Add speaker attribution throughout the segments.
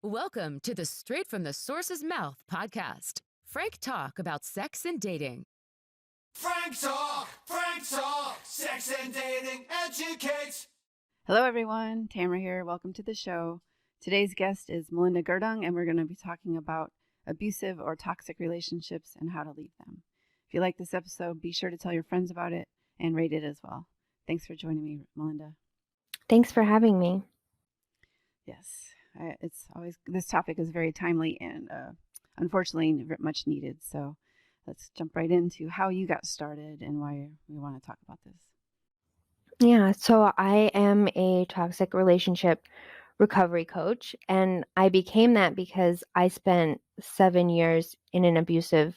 Speaker 1: Welcome to the Straight from the Source's Mouth podcast. Frank talk about sex and dating.
Speaker 2: Frank talk, sex and dating educates.
Speaker 3: Hello everyone, Tamara here. Welcome to the show. Today's guest is Melinda Gerdung, and we're going to be talking about abusive or toxic relationships and how to leave them. If you like this episode, be sure to tell your friends about it and rate it as well. Thanks for joining me, Melinda.
Speaker 4: Thanks for having me.
Speaker 3: Yes, it's always, this topic is very timely and unfortunately much needed. So let's jump right into how you got started and why we want to talk about this.
Speaker 4: Yeah, so I am a toxic relationship recovery coach, and I became that because I spent 7 years in an abusive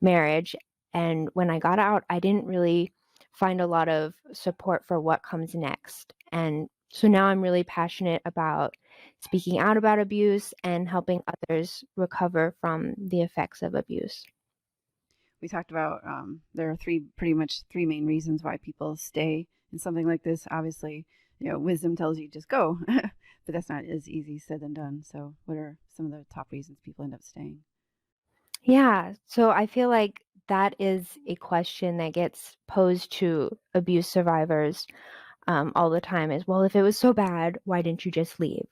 Speaker 4: marriage. And when I got out, I didn't really find a lot of support for what comes next. And so now I'm really passionate about speaking out about abuse and helping others recover from the effects of abuse.
Speaker 3: We talked about there are pretty much three main reasons why people stay in something like this. Obviously, wisdom tells you just go, but that's not as easy said than done. So what are some of the top reasons people end up staying?
Speaker 4: Yeah, so I feel like that is a question that gets posed to abuse survivors all the time is, well, if it was so bad, why didn't you just leave?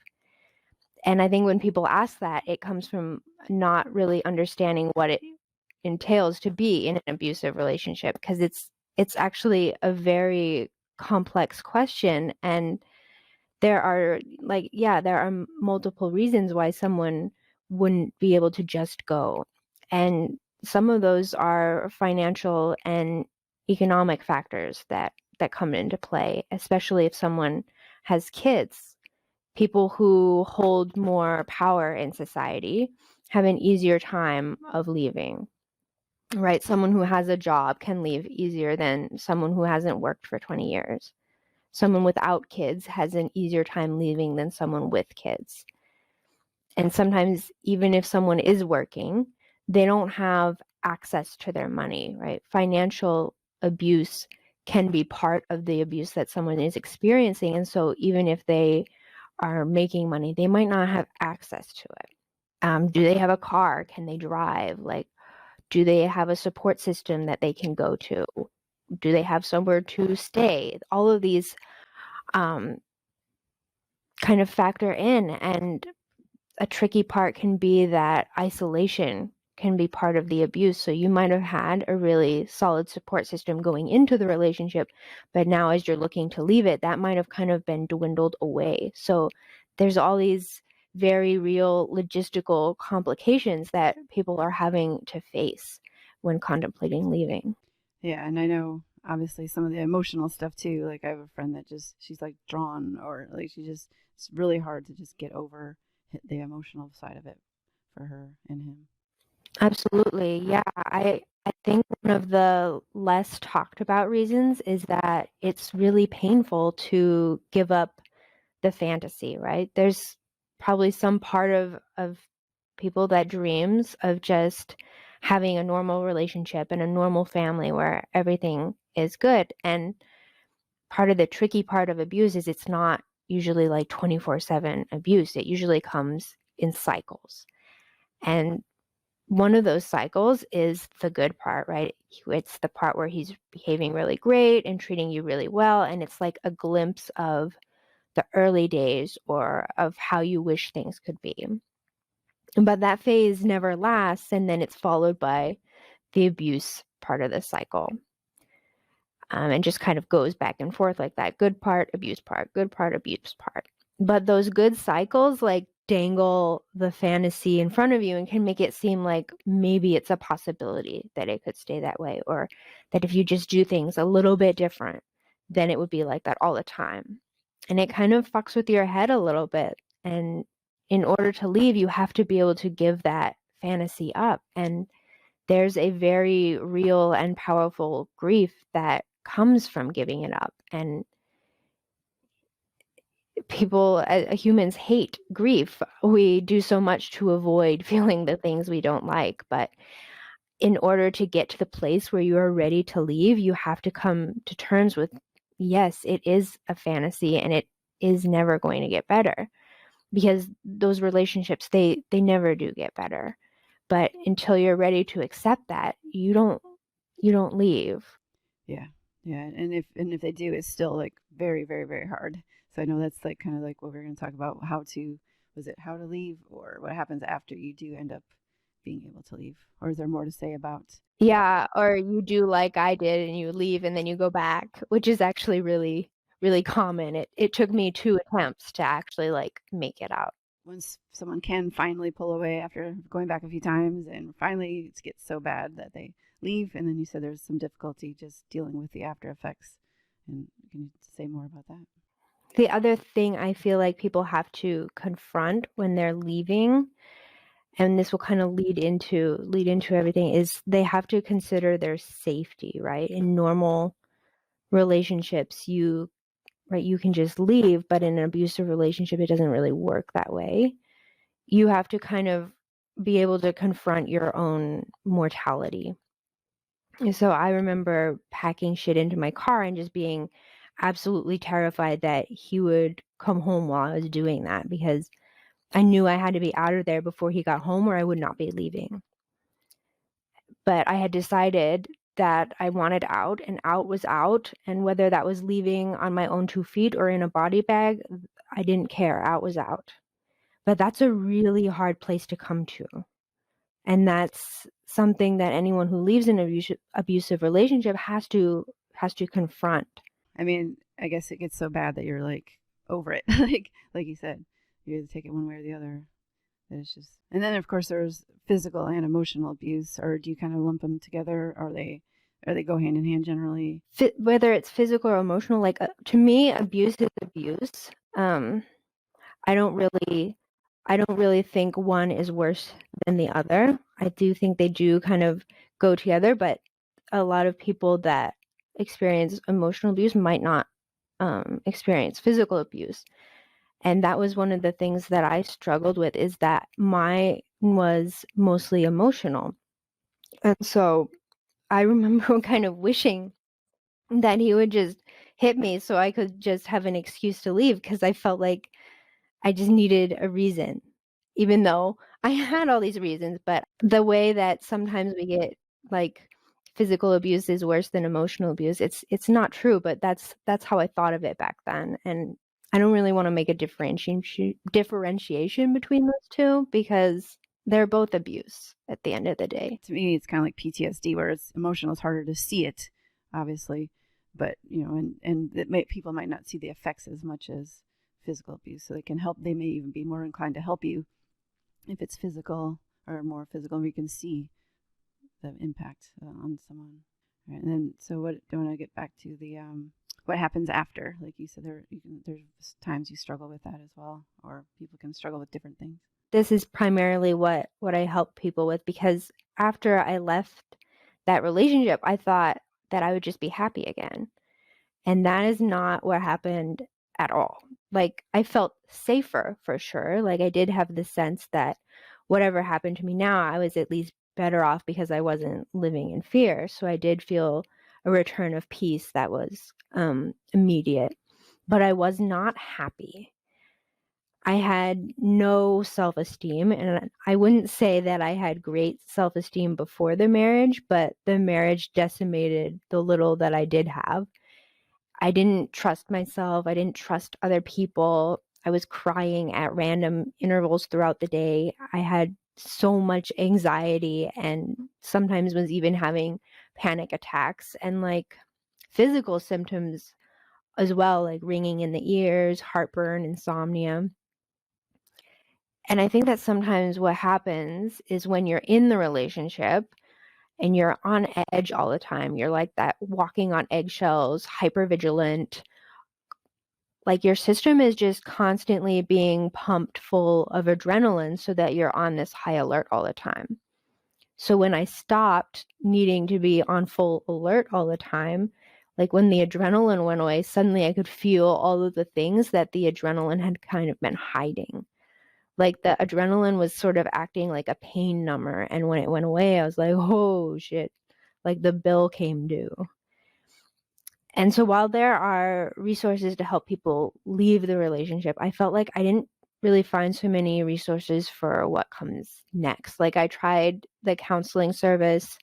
Speaker 4: And I think when people ask that, it comes from not really understanding what it entails to be in an abusive relationship, because it's actually a very complex question, and there are multiple reasons why someone wouldn't be able to just go. And some of those are financial and economic factors that come into play, especially if someone has kids. People who hold more power in society have an easier time of leaving, right? Someone who has a job can leave easier than someone who hasn't worked for 20 years. Someone without kids has an easier time leaving than someone with kids. And sometimes even if someone is working, they don't have access to their money, right? Financial abuse can be part of the abuse that someone is experiencing. And so even if they are making money, they might not have access to it. Do they have a car? Can they drive? Do they have a support system that they can go to? Do they have somewhere to stay? All of these kind of factor in, and a tricky part can be that isolation can be part of the abuse. So you might have had a really solid support system going into the relationship, but now as you're looking to leave it, that might have kind of been dwindled away. So there's all these very real logistical complications that people are having to face when contemplating leaving.
Speaker 3: Yeah, and I know obviously some of the emotional stuff too. Like I have a friend that she's like drawn, or like it's really hard to just get over the emotional side of it for her and him.
Speaker 4: Absolutely. Yeah. I think one of the less talked about reasons is that it's really painful to give up the fantasy, right? There's probably some part of people that dreams of just having a normal relationship and a normal family where everything is good. And part of the tricky part of abuse is it's not usually like 24/7 abuse. It usually comes in cycles. And one of those cycles is the good part, right? It's the part where he's behaving really great and treating you really well. And it's like a glimpse of the early days or of how you wish things could be. But that phase never lasts. And then it's followed by the abuse part of the cycle. And just kind of goes back and forth like that. Good part, abuse part, good part, abuse part. But those good cycles dangle the fantasy in front of you and can make it seem like maybe it's a possibility that it could stay that way, or that if you just do things a little bit different, then it would be like that all the time. And it kind of fucks with your head a little bit. And in order to leave, you have to be able to give that fantasy up. And there's a very real and powerful grief that comes from giving it up. And people, humans hate grief. We do so much to avoid feeling the things we don't like. But in order to get to the place where you are ready to leave, you have to come to terms with, yes, it is a fantasy and it is never going to get better. because those relationships, they never do get better. But until you're ready to accept that, you don't leave.
Speaker 3: Yeah. Yeah. And if they do, it's still like very, very, very hard. So I know that's like kind of like what we're going to talk about, how to leave, or what happens after you do end up being able to leave? Or is there more to say about?
Speaker 4: Yeah, or you do like I did and you leave and then you go back, which is actually really, really common. It took me 2 attempts to actually like make it out.
Speaker 3: Once someone can finally pull away after going back a few times and finally it gets so bad that they leave, and then you said there's some difficulty just dealing with the after effects. And can you say more about that?
Speaker 4: The other thing I feel like people have to confront when they're leaving, and this will kind of lead into everything, is they have to consider their safety, right? In normal relationships, you can just leave, but in an abusive relationship, it doesn't really work that way. You have to kind of be able to confront your own mortality. And so I remember packing shit into my car and just being absolutely terrified that he would come home while I was doing that, because I knew I had to be out of there before he got home or I would not be leaving. But I had decided that I wanted out, and out was out. And whether that was leaving on my own 2 feet or in a body bag, I didn't care. Out was out. But that's a really hard place to come to. And that's something that anyone who leaves an abusive relationship has to confront.
Speaker 3: I mean, I guess it gets so bad that you're like over it. like you said, you either take it one way or the other. That it's just, and then of course there's physical and emotional abuse. Or do you kind of lump them together? Or they go hand in hand generally?
Speaker 4: Whether it's physical or emotional, like to me, abuse is abuse. I don't really think one is worse than the other. I do think they do kind of go together, but a lot of people that experience emotional abuse might not experience physical abuse. And that was one of the things that I struggled with, is that mine was mostly emotional. And so I remember kind of wishing that he would just hit me so I could just have an excuse to leave, because I felt like I just needed a reason, even though I had all these reasons. But the way that sometimes we get like physical abuse is worse than emotional abuse, it's not true, but that's how I thought of it back then. And I don't really want to make a differentiation between those two, because they're both abuse at the end of the day.
Speaker 3: To me, it's kind of like PTSD, where it's emotional. It's harder to see it, obviously, but people might not see the effects as much as physical abuse. So they can help. They may even be more inclined to help you if it's physical or more physical, and we can see the impact on someone. Right. And then, so what? Do you want to get back to the what happens after? Like you said, there's times you struggle with that as well, or people can struggle with different things.
Speaker 4: This is primarily what I help people with, because after I left that relationship, I thought that I would just be happy again. And that is not what happened at all. Like, I felt safer for sure. Like, I did have the sense that whatever happened to me now, I was at least better off because I wasn't living in fear. So I did feel a return of peace that was immediate. But I was not happy. I had no self-esteem, and I wouldn't say that I had great self-esteem before the marriage, but the marriage decimated the little that I did have. I didn't trust myself. I didn't trust other people. I was crying at random intervals throughout the day. I had so much anxiety, and sometimes was even having panic attacks and like physical symptoms as well, like ringing in the ears, heartburn, insomnia. And I think that sometimes what happens is when you're in the relationship and you're on edge all the time, you're like that, walking on eggshells, hypervigilant, like your system is just constantly being pumped full of adrenaline so that you're on this high alert all the time. So when I stopped needing to be on full alert all the time, like when the adrenaline went away, suddenly I could feel all of the things that the adrenaline had kind of been hiding. Like the adrenaline was sort of acting like a pain number. And when it went away, I was like, oh shit, like the bill came due. And so while there are resources to help people leave the relationship, I felt like I didn't really find so many resources for what comes next. Like I tried the counseling service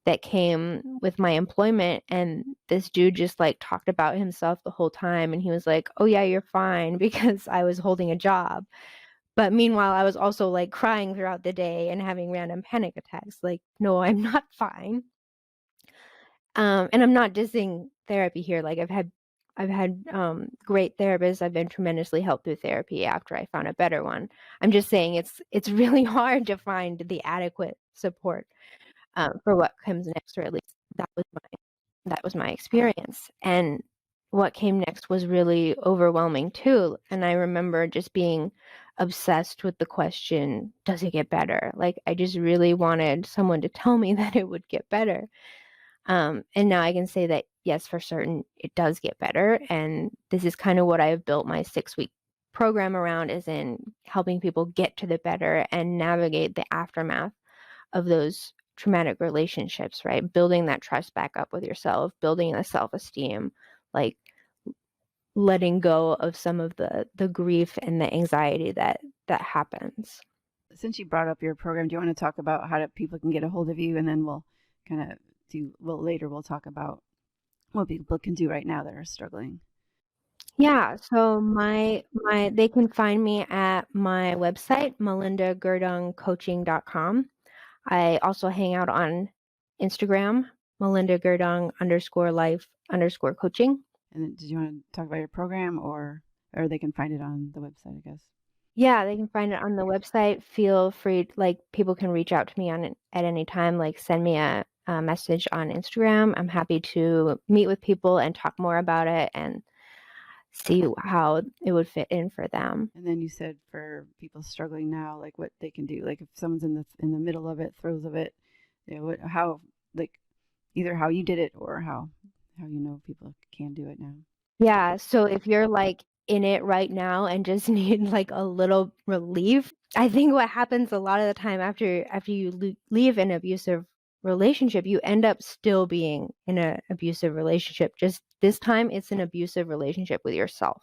Speaker 4: that came with my employment, and this dude just like talked about himself the whole time, and he was like, "Oh yeah, you're fine," because I was holding a job. But meanwhile, I was also like crying throughout the day and having random panic attacks. Like, no, I'm not fine. And I'm not dissing therapy here. Like I've had great therapists. I've been tremendously helped through therapy after I found a better one. I'm just saying it's really hard to find the adequate support for what comes next, or at least that was my experience. And what came next was really overwhelming too. And I remember just being obsessed with the question, does it get better? Like I just really wanted someone to tell me that it would get better. And now I can say that, yes, for certain, it does get better. And this is kind of what I've built my 6-week program around, is in helping people get to the better and navigate the aftermath of those traumatic relationships, right? Building that trust back up with yourself, building the self-esteem, like letting go of some of the grief and the anxiety that happens.
Speaker 3: Since you brought up your program, do you want to talk about how people can get a hold of you, and then we'll kind of later we'll talk about what people can do right now that are struggling.
Speaker 4: Yeah, so they can find me at my website, melindagerdungcoaching.com. I also hang out on Instagram, melindagerdung_life_coaching.
Speaker 3: And then, did you want to talk about your program, or they can find it on the website, I guess?
Speaker 4: Yeah, they can find it on the website. Feel free, like people can reach out to me on it at any time, like send me a message on Instagram. I'm happy to meet with people and talk more about it and see how it would fit in for them.
Speaker 3: And then you said for people struggling now, like what they can do, like if someone's in the middle of it, throes of it, how, like either how you did it or how people can do it now.
Speaker 4: Yeah, so if you're like in it right now and just need like a little relief, I think what happens a lot of the time after you leave an abusive relationship, you end up still being in an abusive relationship. Just this time, it's an abusive relationship with yourself.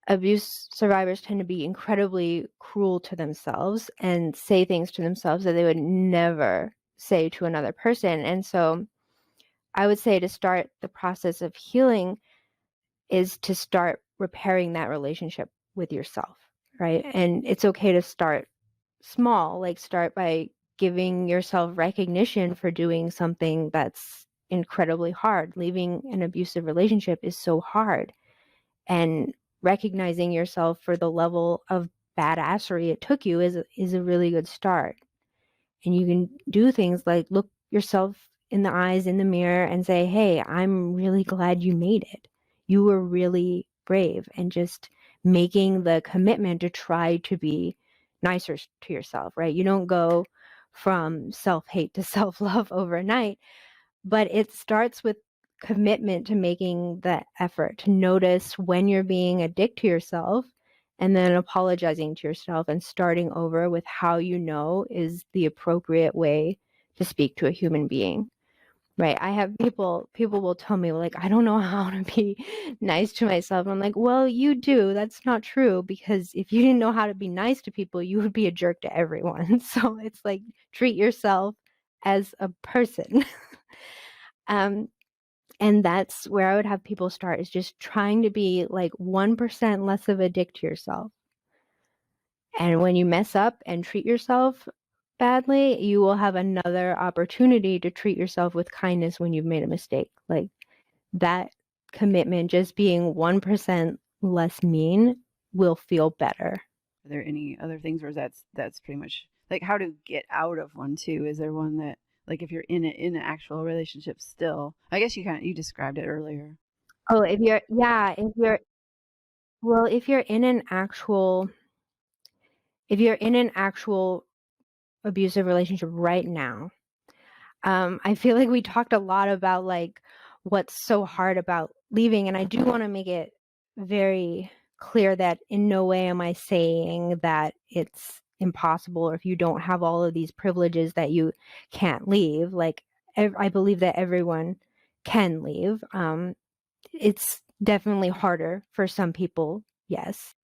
Speaker 4: Abuse survivors tend to be incredibly cruel to themselves and say things to themselves that they would never say to another person. And so I would say to start the process of healing is to start repairing that relationship with yourself, right? And it's okay to start small, like start by giving yourself recognition for doing something that's incredibly hard. Leaving an abusive relationship is so hard. And recognizing yourself for the level of badassery it took you is a really good start. And you can do things like look yourself in the eyes in the mirror and say, hey, I'm really glad you made it. You were really brave, and just making the commitment to try to be nicer to yourself, right? You don't go from self-hate to self-love overnight, but it starts with commitment to making the effort to notice when you're being a dick to yourself, and then apologizing to yourself and starting over with how you know is the appropriate way to speak to a human being. Right. I have people will tell me, like, I don't know how to be nice to myself. I'm like, well, you do. That's not true, because if you didn't know how to be nice to people, you would be a jerk to everyone. So it's like, treat yourself as a person. And that's where I would have people start, is just trying to be like 1% less of a dick to yourself. And when you mess up and treat yourself badly, you will have another opportunity to treat yourself with kindness when you've made a mistake. Like that commitment, just being 1% less mean, will feel better.
Speaker 3: Are there any other things, or that's pretty much like how to get out of one too? Is there one that, like, if you're in an actual relationship still? I guess you described it earlier.
Speaker 4: Oh, if you're in an actual abusive relationship right now, I feel like we talked a lot about like what's so hard about leaving, and I do want to make it very clear that in no way am I saying that it's impossible, or if you don't have all of these privileges that you can't leave. Like I believe that everyone can leave. It's definitely harder for some people, yes.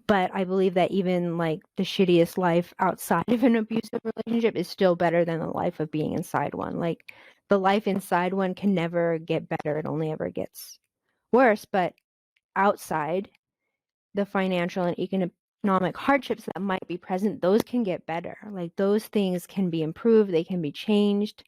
Speaker 4: But I believe that even like the shittiest life outside of an abusive relationship is still better than the life of being inside one. Like the life inside one can never get better. It only ever gets worse. But outside, the financial and economic hardships that might be present, those can get better. Like those things can be improved, they can be changed.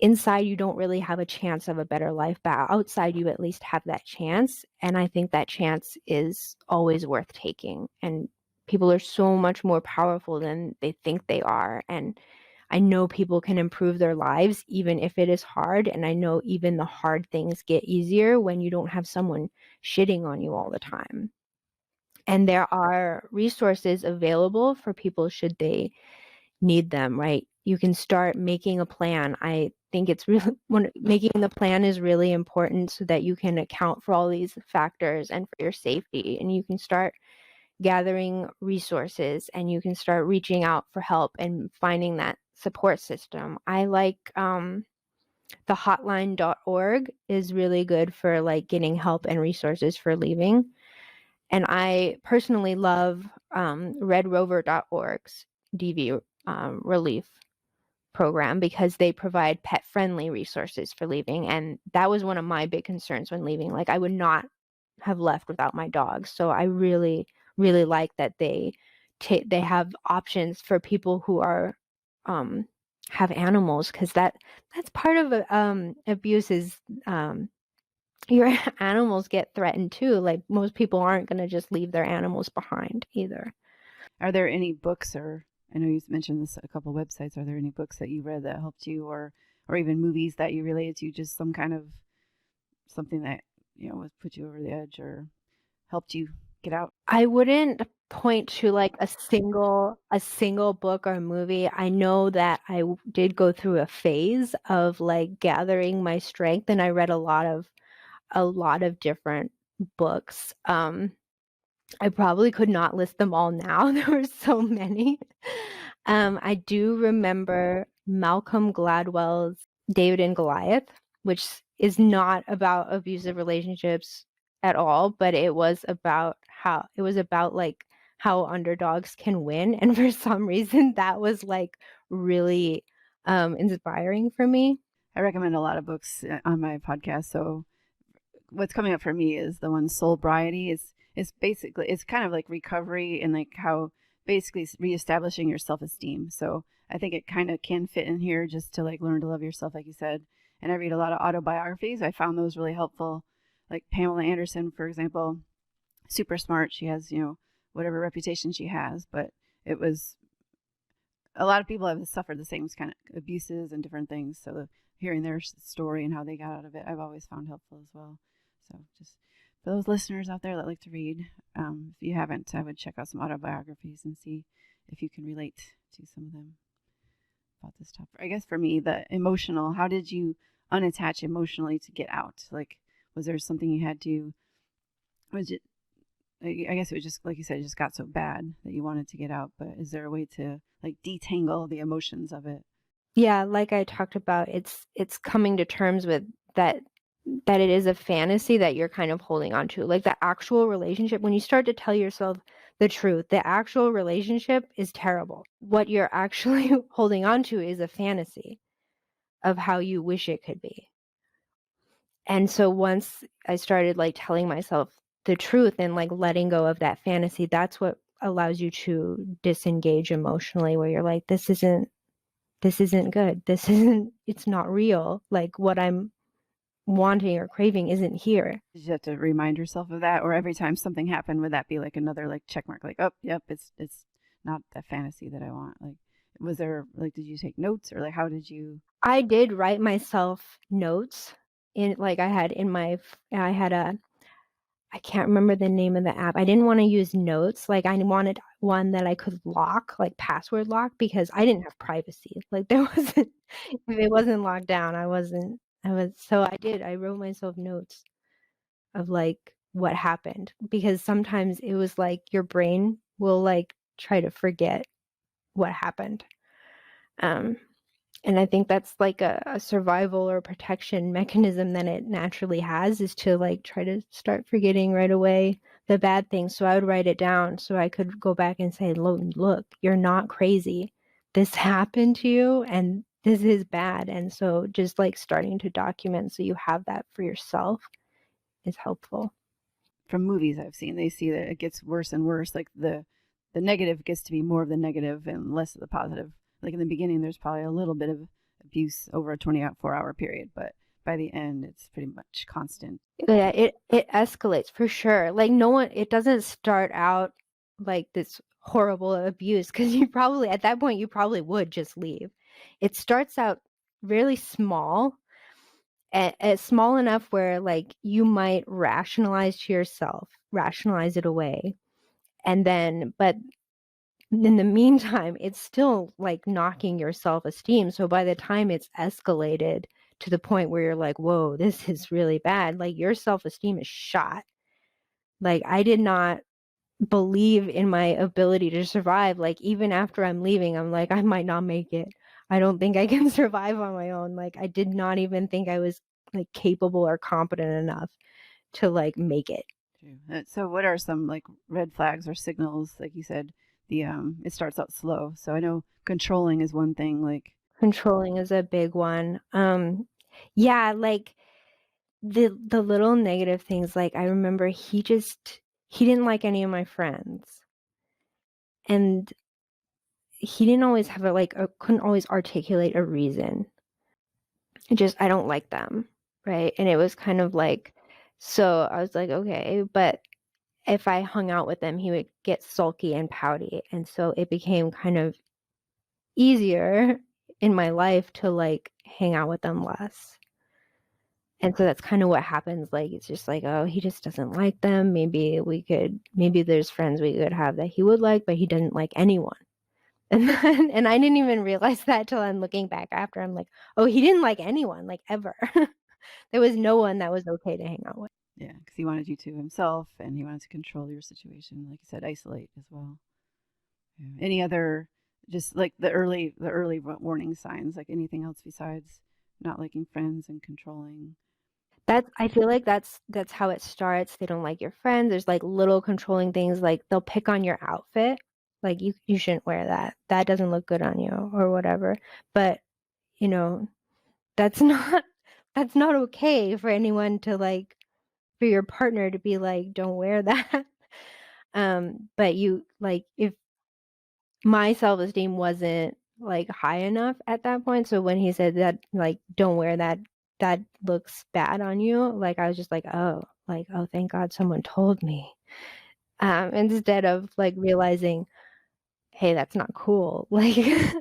Speaker 4: Inside, you don't really have a chance of a better life, but outside, you at least have that chance. And I think that chance is always worth taking. And people are so much more powerful than they think they are. And I know people can improve their lives even if it is hard. And I know even the hard things get easier when you don't have someone shitting on you all the time. And there are resources available for people should they need them, right? You can start making a plan. I think it's really making the plan is really important so that you can account for all these factors and for your safety. And you can start gathering resources and you can start reaching out for help and finding that support system. I like the hotline.org is really good for like getting help and resources for leaving. And I personally love redrover.org's DV relief program because they provide pet-friendly resources for leaving. And that was one of my big concerns when leaving. Like I would not have left without my dogs. So I really, really like that they have options for people who are have animals, because that's part of abuse is your animals get threatened too. Like most people aren't going to just leave their animals behind either.
Speaker 3: Are there any books, or I know you mentioned this a couple websites, are there any books that you read that helped you, or even movies that you related to, just some kind of something that, you know, put you over the edge or helped you get out?
Speaker 4: I wouldn't point to like a single book or movie. I know that I did go through a phase of like gathering my strength, and I read a lot of different books. I probably could not list them all now. There were so many. I do remember Malcolm Gladwell's David and Goliath, which is not about abusive relationships at all, but it was about like how underdogs can win. And for some reason that was like really inspiring for me.
Speaker 3: I recommend a lot of books on my podcast. So what's coming up for me is the one Soulbriety. Is basically, it's kind of like recovery and like how basically reestablishing your self-esteem. So I think it kind of can fit in here just to like learn to love yourself, like you said. And I read a lot of autobiographies. I found those really helpful. Like Pamela Anderson, for example, super smart. She has, you know, whatever reputation she has, but it was a lot of people have suffered the same kind of abuses and different things. So hearing their story and how they got out of it, I've always found helpful as well. So just for those listeners out there that like to read, if you haven't, I would check out some autobiographies and see if you can relate to some of them about this topic. I guess for me, the emotional, how did you unattach emotionally to get out? Like, was there something you had to, was it, I guess it was just, like you said, it just got so bad that you wanted to get out, but is there a way to like detangle the emotions of it?
Speaker 4: Yeah, like I talked about, it's coming to terms with that it is a fantasy that you're kind of holding on to. Like the actual relationship, when you start to tell yourself the truth, the actual relationship is terrible. What you're actually holding on to is a fantasy of how you wish it could be. And so once I started like telling myself the truth and like letting go of that fantasy, that's what allows you to disengage emotionally, where you're like, this isn't good. It's not real. Like what I'm wanting or craving isn't here.
Speaker 3: Did you have to remind yourself of that? Or every time something happened, would that be like another like check mark? Like, oh, yep, it's not the fantasy that I want. Like, was there like, did you take notes, or like, how did you?
Speaker 4: I did write myself notes in like I had a I can't remember the name of the app. I didn't want to use notes. Like I wanted one that I could lock, like password lock, because I didn't have privacy. Like there wasn't, if it wasn't locked down, so I wrote myself notes of like what happened, because sometimes it was like your brain will like try to forget what happened. And I think that's like a survival or protection mechanism that it naturally has, is to like try to start forgetting right away the bad things. So I would write it down so I could go back and say, look, you're not crazy. This happened to you and this is bad. And so just like starting to document so you have that for yourself is helpful.
Speaker 3: From movies I've seen, they see that it gets worse and worse. Like the negative gets to be more of the negative and less of the positive. Like in the beginning, there's probably a little bit of abuse over a 24-hour period, but by the end, it's pretty much constant.
Speaker 4: Yeah, it escalates for sure. Like it doesn't start out like this horrible abuse because you probably at that point you probably would just leave. It starts out really small, and small enough where like you might rationalize to yourself, rationalize it away, and then but in the meantime, it's still like knocking your self-esteem. So by the time it's escalated to the point where you're like, whoa, this is really bad, like your self-esteem is shot. Like I did not believe in my ability to survive. Like even after I'm leaving, I'm like, I might not make it. I don't think I can survive on my own. Like I did not even think I was like capable or competent enough to like make it.
Speaker 3: So what are some like red flags or signals? Like you said, the it starts out slow. So I know controlling is one thing. Like
Speaker 4: Controlling is a big one. Yeah, like the little negative things. Like I remember he didn't like any of my friends, and he didn't always have couldn't always articulate a reason. I don't like them, right? And it was kind of like, so I was like, okay, but if I hung out with him, he would get sulky and pouty, and so it became kind of easier in my life to like hang out with them less. And so that's kind of what happens. Like, it's just like, oh, he just doesn't like them. Maybe there's friends we could have that he would like, but he doesn't like anyone. And I didn't even realize that till I'm looking back after. I'm like, oh, he didn't like anyone, like ever. There was no one that was okay to hang out with.
Speaker 3: yeah, because he wanted you to himself, and he wanted to control your situation. Like you said, isolate as well. Yeah. Any other, just like the early warning signs, like anything else besides not liking friends and controlling?
Speaker 4: I feel like that's how it starts. They don't like your friends. There's like little controlling things, like they'll pick on your outfit. Like you shouldn't wear that. That doesn't look good on you or whatever. But, you know, that's not that's not okay for anyone to like for your partner to be like, don't wear that. But you like if my self-esteem wasn't like high enough at that point. So when he said that, like, don't wear that, that looks bad on you, like I was just like, oh, thank God someone told me. Instead of like realizing, hey, that's not cool. Like, it's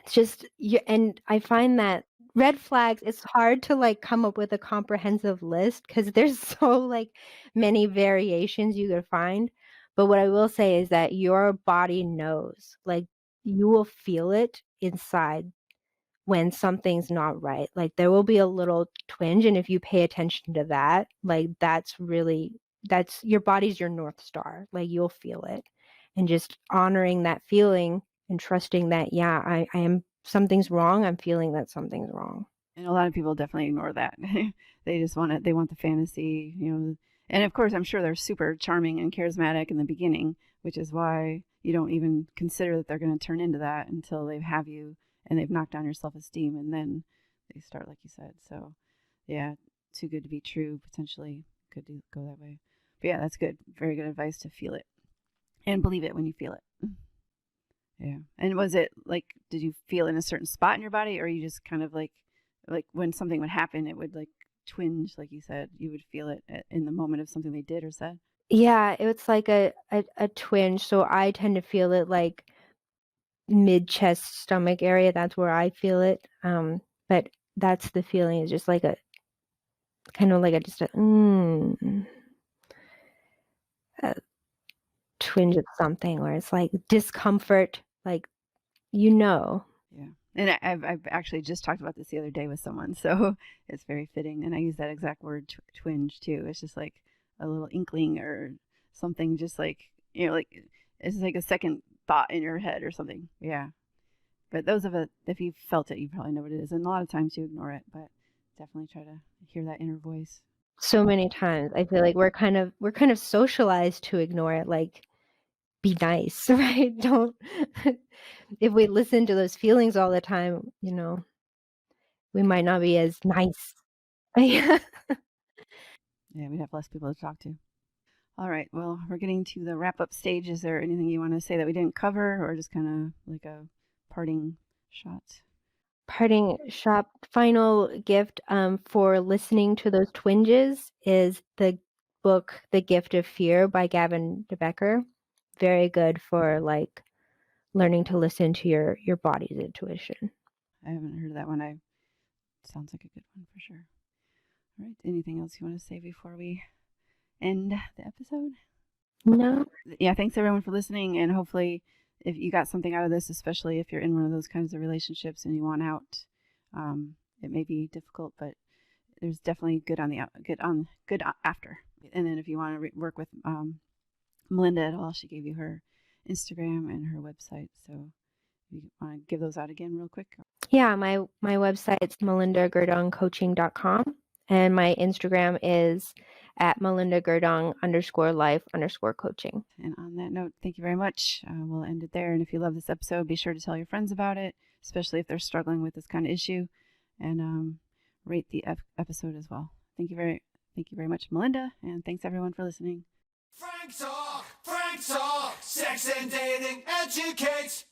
Speaker 4: just you. And I find that red flags, it's hard to like come up with a comprehensive list because there's so like many variations you could find. But what I will say is that your body knows, like you will feel it inside when something's not right. Like there will be a little twinge, and if you pay attention to that, like that's your body's your North Star. Like you'll feel it. And just honoring that feeling and trusting that, yeah, I am something's wrong. I'm feeling that something's wrong.
Speaker 3: And a lot of people definitely ignore that. They just want it. They want the fantasy, And of course, I'm sure they're super charming and charismatic in the beginning, which is why you don't even consider that they're going to turn into that until they have you and they've knocked down your self-esteem, and then they start, like you said. So, yeah, too good to be true. Potentially could go that way. But yeah, that's good. Very good advice to feel it and believe it when you feel it. Yeah. And was it like, did you feel in a certain spot in your body, or you just kind of like when something would happen, it would like twinge, like you said, you would feel it in the moment of something they did or said?
Speaker 4: Yeah, it's like a twinge. So I tend to feel it like mid chest stomach area. That's where I feel it. But that's the feeling, is just like a kind of like a twinge of something where it's like discomfort, like
Speaker 3: Yeah. And I've actually just talked about this the other day with someone, so it's very fitting. And I use that exact word, twinge, too. It's just like a little inkling or something, just like, like it's like a second thought in your head or something. Yeah. But those of it, if you felt it, you probably know what it is. And a lot of times you ignore it, but definitely try to hear that inner voice.
Speaker 4: so many times. I feel like we're kind of socialized to ignore it, like be nice, right? Don't if we listen to those feelings all the time, we might not be as nice. Yeah.
Speaker 3: Yeah, we'd have less people to talk to. All right. Well, we're getting to the wrap up stage. Is there anything you want to say that we didn't cover, or just kind of like a parting shot?
Speaker 4: Parting shot final gift for listening to those twinges is the book The Gift of Fear by Gavin DeBecker. Very good for like learning to listen to your body's intuition.
Speaker 3: I haven't heard of that one. Sounds like a good one for sure. All right. Anything else you want to say before we end the episode?
Speaker 4: No.
Speaker 3: Yeah. Thanks everyone for listening, and hopefully, if you got something out of this, especially if you're in one of those kinds of relationships and you want out, it may be difficult, but there's definitely good after. And then if you want to work with Melinda at all, she gave you her Instagram and her website. So you want to give those out again real quick?
Speaker 4: Yeah, my website's melindagerdungcoaching.com, and my Instagram is at melindagerdung_life_coaching.
Speaker 3: And on that note, thank you very much. We'll end it there. And if you love this episode, be sure to tell your friends about it, especially if they're struggling with this kind of issue, and rate the episode as well. Thank you very much, Melinda, and thanks everyone for listening.
Speaker 2: Frank Talk, sex and dating educates.